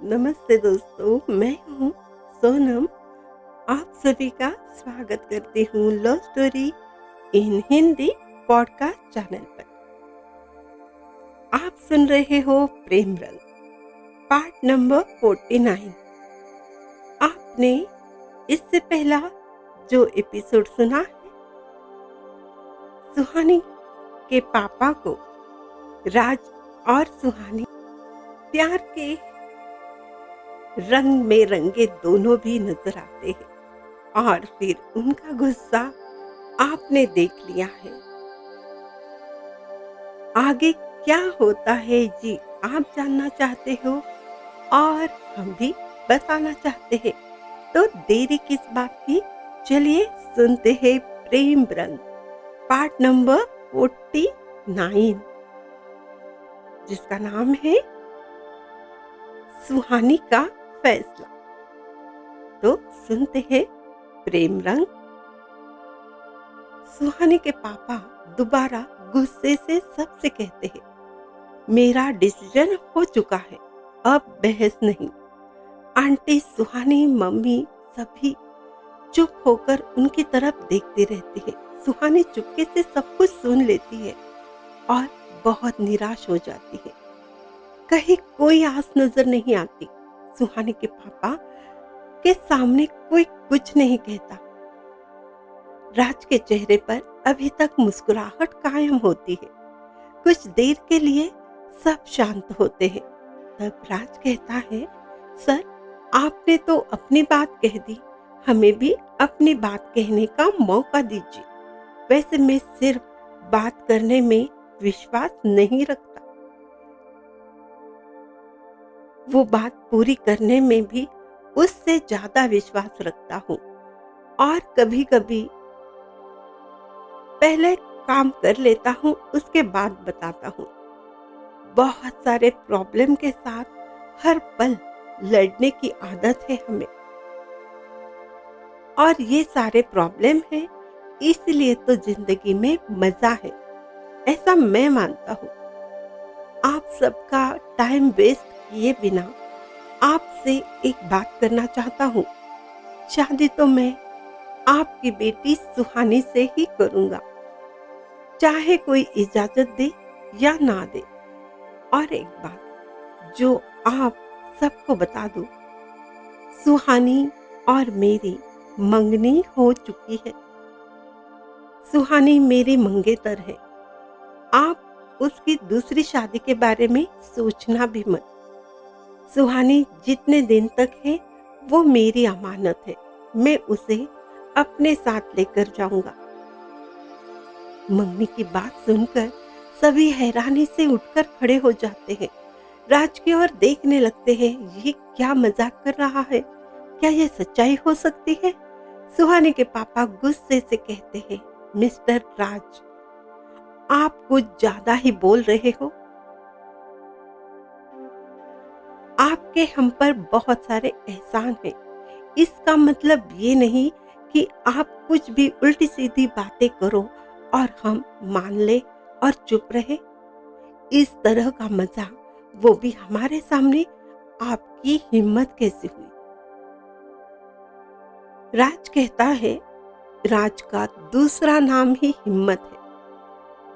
नमस्ते दोस्तों, मैं हूँ सोनम। आप सभी का स्वागत करती हूँ love story in Hindi podcast channel पर। आप सुन रहे हो प्रेम रंग पार्ट नंबर 49। आपने इससे पहला जो एपिसोड सुना है, सुहानी के पापा को राज और सुहानी प्यार के रंग में रंगे दोनों भी नजर आते हैं और फिर उनका गुस्सा आपने देख लिया है। आगे क्या होता है जी, आप जानना चाहते हो और हम भी बताना चाहते हैं, तो देरी किस बात की, चलिए सुनते हैं प्रेम रंग पार्ट नंबर 49, जिसका नाम है सुहानी का फैसला। तो सुनते हैं प्रेम रंग। सुहानी के पापा दोबारा गुस्से से सबसे कहते हैं, मेरा डिसीजन हो चुका है, अब बहस नहीं। आंटी, सुहानी, मम्मी सभी चुप होकर उनकी तरफ देखते रहते हैं। सुहानी चुपके से सब कुछ सुन लेती है और बहुत निराश हो जाती है। कहीं कोई आस नजर नहीं आती। सुहानी के पापा के सामने कोई कुछ नहीं कहता। राज के चेहरे पर अभी तक मुस्कुराहट कायम होती है। कुछ देर के लिए सब शांत होते हैं। तब राज कहता है, सर, आपने तो अपनी बात कह दी, हमें भी अपनी बात कहने का मौका दीजिए। वैसे मैं सिर्फ बात करने में विश्वास नहीं रखता, वो बात पूरी करने में भी उससे ज्यादा विश्वास रखता हूँ। और कभी कभी पहले काम कर लेता हूँ, उसके बाद बताता हूँ। बहुत सारे प्रॉब्लम के साथ हर पल लड़ने की आदत है हमें, और ये सारे प्रॉब्लम है, इसलिए तो जिंदगी में मजा है, ऐसा मैं मानता हूँ। आप सबका टाइम वेस्ट किए बिना आपसे एक बात करना चाहता हूँ। शादी तो मैं आपकी बेटी सुहानी से ही करूँगा, चाहे कोई इजाजत दे या ना दे। और एक बात जो आप सबको बता दूं, सुहानी और मेरी मंगनी हो चुकी है। सुहानी मेरी मंगेतर है। आप उसकी दूसरी शादी के बारे में सोचना भी मत। सुहानी जितने दिन तक है वो मेरी अमानत है, मैं उसे अपने साथ लेकर जाऊंगा। मंगनी की बात सुनकर सभी हैरानी से उठकर खड़े हो जाते हैं। राज की ओर देखने लगते हैं। ये क्या मजाक कर रहा है? क्या ये सच्चाई हो सकती है? सुहानी के पापा गुस्से से कहते हैं, मिस्टर राज, आप कुछ ज्यादा ही बोल रहे हो। आपके हम पर बहुत सारे एहसान हैं। इसका मतलब ये नहीं कि आप कुछ भी उल्टी सीधी बातें करो और हम मान ले और चुप रहे। इस तरह का मजाक, वो भी हमारे सामने, आपकी हिम्मत कैसे हुई? राज कहता है, राज का दूसरा नाम ही हिम्मत है।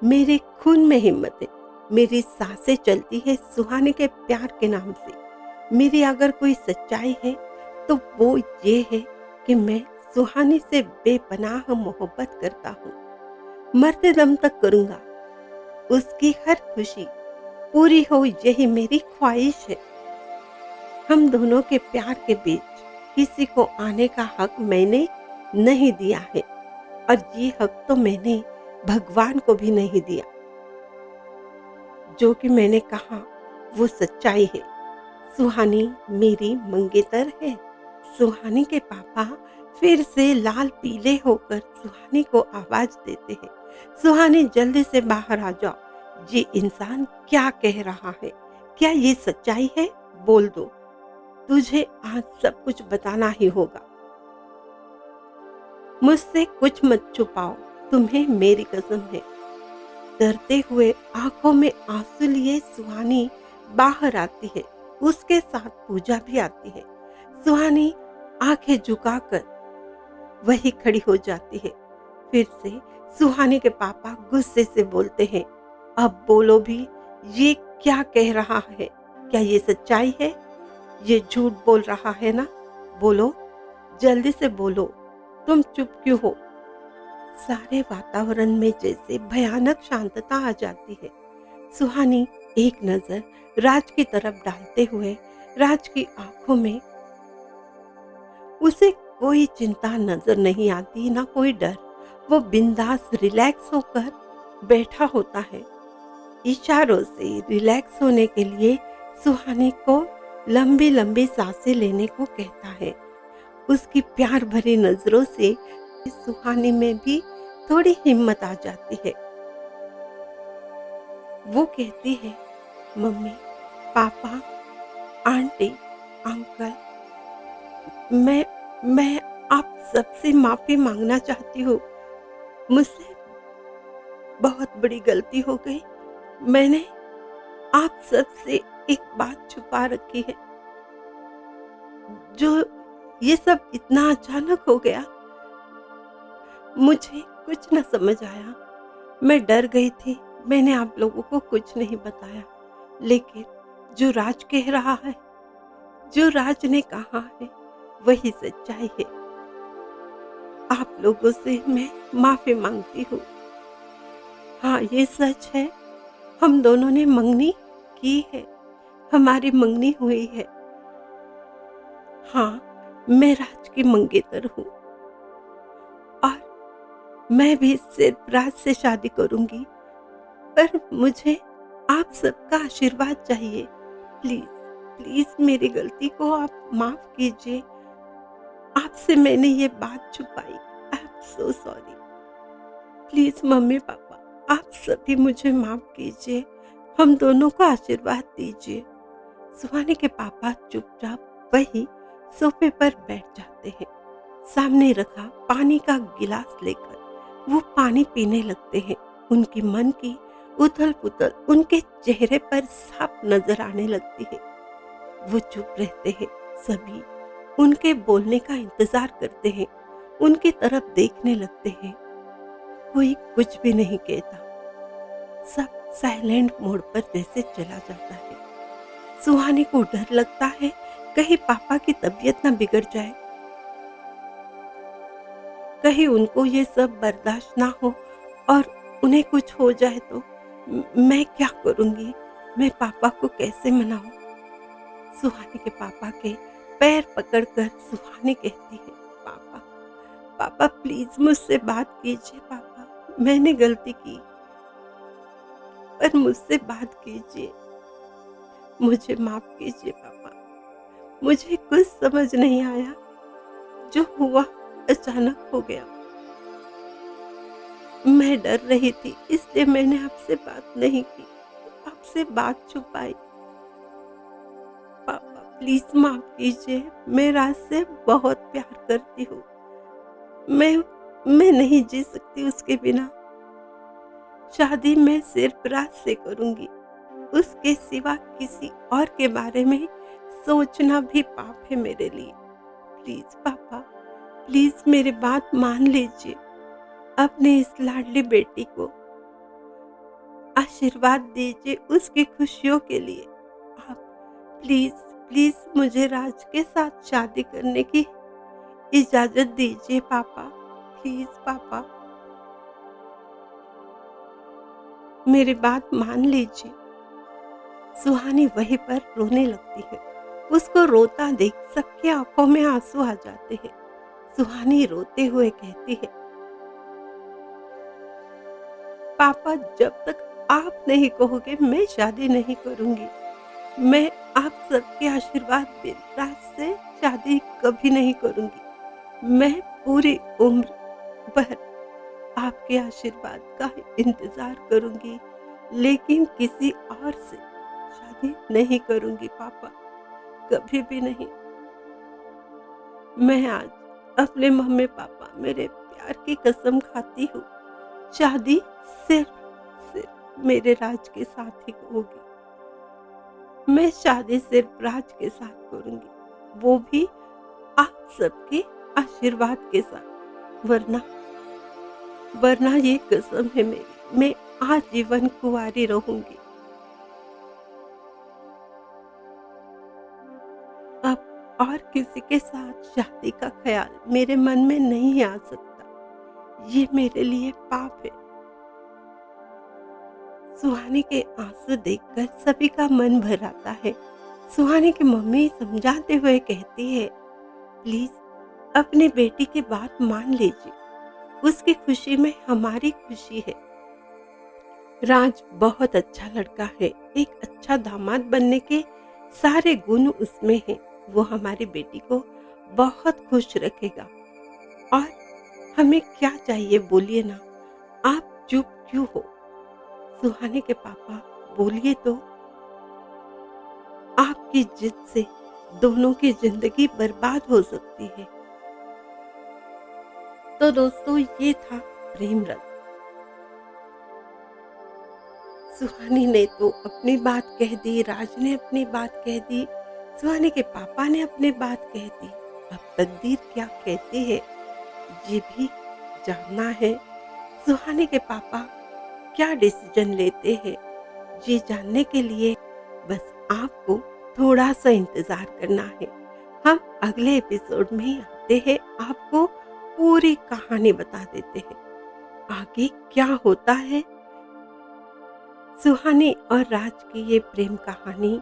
मेरे खून में हिम्मत है। मेरी सांसें चलती है सुहानी के प्यार के नाम से। मेरी अगर कोई सच्चाई है तो वो ये है कि मैं सुहानी से बेपनाह मोहब्बत करता हूँ। मरते दम तक करूँगा। उसकी हर खुशी पूरी हो, यही मेरी ख्वाहिश है। हम दोनों के प्यार के बीच किसी को आने का हक मैंने नहीं दिया है, और ये हक तो मैंने भगवान को भी नहीं दिया। जो कि मैंने कहा वो सच्चाई है। सुहानी मेरी मंगेतर है। सुहानी के पापा फिर से लाल पीले होकर सुहानी को आवाज देते हैं, सुहानी जल्दी से बाहर आ जाओ। ये इंसान क्या कह रहा है? क्या ये सच्चाई है? बोल दो, तुझे आज सब कुछ बताना ही होगा। मुझसे कुछ मत छुपाओ, तुम्हें मेरी कसम है। डरते हुए आंखों में आंसू लिए सुहानी बाहर आती है। उसके साथ पूजा भी आती है। सुहानी आंखें झुकाकर वही खड़ी हो जाती है। फिर से सुहानी के पापा गुस्से से बोलते हैं, अब बोलो भी, ये क्या कह रहा है? क्या ये सच्चाई है? ये झूठ बोल रहा है ना? बोलो, जल्दी से बोलो, तुम चुप क्यों हो? सारे वातावरण में जैसे भयानक शांतता आ जाती है। सुहानी एक नजर राज की तरफ डालते हुए राज की आंखों में उसे कोई चिंता नजर नहीं आती, ना कोई डर। वो बिंदास रिलैक्स होकर बैठा होता है। इशारों से रिलैक्स होने के लिए सुहानी को लंबी लंबी सांसें लेने को कहता है। उसकी प्यार भरी नजरों से सुहानी में भी थोड़ी हिम्मत आ जाती है। वो कहती है, मम्मी, पापा, आंटी, अंकल, मैं आप सबसे माफी मांगना चाहती हूँ। मुझसे बहुत बड़ी गलती हो गई। मैंने आप सबसे एक बात छुपा रखी है। जो ये सब इतना अचानक हो गया, मुझे कुछ न समझ आया। मैं डर गई थी। मैंने आप लोगों को कुछ नहीं बताया। लेकिन जो राज कह रहा है, जो राज ने कहा है, वही सच्चाई है। आप लोगों से मैं माफी मांगती हूँ। हाँ, ये सच है, हम दोनों ने मंगनी की है। हमारी मंगनी हुई है। हाँ, मैं राज की मंगेतर हूँ और मैं भी सिर्फ राज से शादी करूंगी। पर मुझे आप सबका आशीर्वाद चाहिए। प्लीज, प्लीज मेरी गलती को आप माफ कीजिए। आपसे मैंने ये बात छुपाई। I am so sorry. Please mummy papa, आप सभी मुझे माफ कीजिए। हम दोनों को आशीर्वाद दीजिए। सुहानी के पापा चुपचाप वही सोफे पर बैठ जाते हैं। सामने रखा पानी का गिलास लेकर वो पानी पीने लगते हैं। उनकी मन की उथल पुथल उनके चेहरे पर साफ नजर आने लगती है। वो चुप रहते हैं। सभी उनके बोलने का इंतजार करते हैं। उनकी तरफ देखने लगते हैं। कोई कुछ भी नहीं कहता। सब साइलेंट मोड पर जैसे चला जाता है। सुहानी को डर लगता है, कहीं पापा की तबीयत न बिगड़ जाए, कहीं उनको ये सब बर्दाश्त ना हो और उन्हें कुछ हो जाए तो मैं क्या करूंगी? मैं पापा को कैसे मनाऊं? सुहानी के पापा के पैर पकड़कर सुहानी कहती है, पापा, पापा प्लीज मुझसे बात कीजिए। पापा, मैंने गलती की, पर मुझसे बात कीजिए। मुझे माफ कीजिए पापा। मुझे कुछ समझ नहीं आया। जो हुआ अचानक हो गया। मैं डर रही थी, इसलिए मैंने आपसे बात नहीं की, आपसे बात छुपाई। पापा प्लीज माफ कीजिए। मैं राज से बहुत प्यार करती हूँ। मैं नहीं जी सकती उसके बिना। शादी मैं सिर्फ राज से करूंगी। उसके सिवा किसी और के बारे में सोचना भी पाप है मेरे लिए। प्लीज पापा, प्लीज मेरी बात मान लीजिए। अपने इस लाडली बेटी को आशीर्वाद दीजिए उसकी खुशियों के लिए। आप प्लीज, प्लीज मुझे राज के साथ शादी करने की इजाजत दीजिए पापा। प्लीज पापा, मेरी बात मान लीजिए। सुहानी वहीं पर रोने लगती है। उसको रोता देख सबके आंखों में आंसू आ जाते हैं। सुहानी रोते हुए कहती है, पापा जब तक आप नहीं कहोगे मैं शादी नहीं करूंगी। मैं आप सबके आशीर्वाद बिना राज से शादी कभी नहीं करूंगी। मैं पूरी उम्र भर आपके आशीर्वाद का इंतजार करूंगी, लेकिन किसी और से शादी नहीं करूंगी पापा, कभी भी नहीं। मैं आज अपने मम्मी पापा मेरे प्यार की कसम खाती हूँ। शादी सिर्फ सिर्फ मेरे राज के साथ ही होगी। मैं शादी सिर्फ राज के साथ करूंगी, वो भी आप सबके आशीर्वाद के साथ। वरना वरना ये कसम है मेरी, मैं आजीवन कुंवारी रहूंगी। अब और किसी के साथ शादी का ख्याल मेरे मन में नहीं आ सकता। ये मेरे लिए पाप है। सुहानी के आंसू देखकर सभी का मन भर आता है। सुहानी की मम्मी समझाते हुए कहती है, प्लीज अपनी बेटी की बात मान लीजिए, उसकी खुशी में हमारी खुशी है। राज बहुत अच्छा लड़का है, एक अच्छा दामाद बनने के सारे गुण उसमें हैं। वो हमारी बेटी को बहुत खुश रखेगा। और हमें क्या चाहिए बोलिए ना, आप चुप क्यों हो? सुहानी के पापा बोलिए तो। आपकी जिद से दोनों की जिंदगी बर्बाद हो सकती है। तो दोस्तों, ये था प्रेम रंग। सुहानी ने तो अपनी बात कह दी, राज ने अपनी बात कह दी, सुहानी के पापा ने अपनी बात कह दी। अब तकदीर क्या कहती है ये भी जानना है। सुहानी के पापा क्या डिसीजन लेते हैं ये जानने के लिए बस आपको थोड़ा सा इंतजार करना है। हम अगले एपिसोड में आते हैं, आपको पूरी कहानी बता देते हैं आगे क्या होता है। सुहानी और राज की ये प्रेम कहानी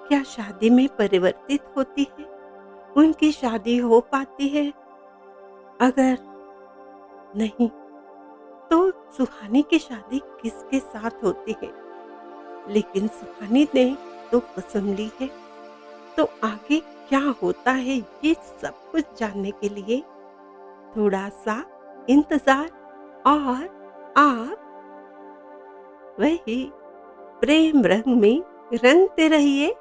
क्या शादी में परिवर्तित होती है? उनकी शादी हो पाती है? अगर नहीं तो सुहानी की शादी किसके साथ होती है? लेकिन सुहानी ने तो कसम ली है। तो आगे क्या होता है ये सब कुछ जानने के लिए थोड़ा सा इंतजार, और आप वही प्रेम रंग में रंगते रहिए।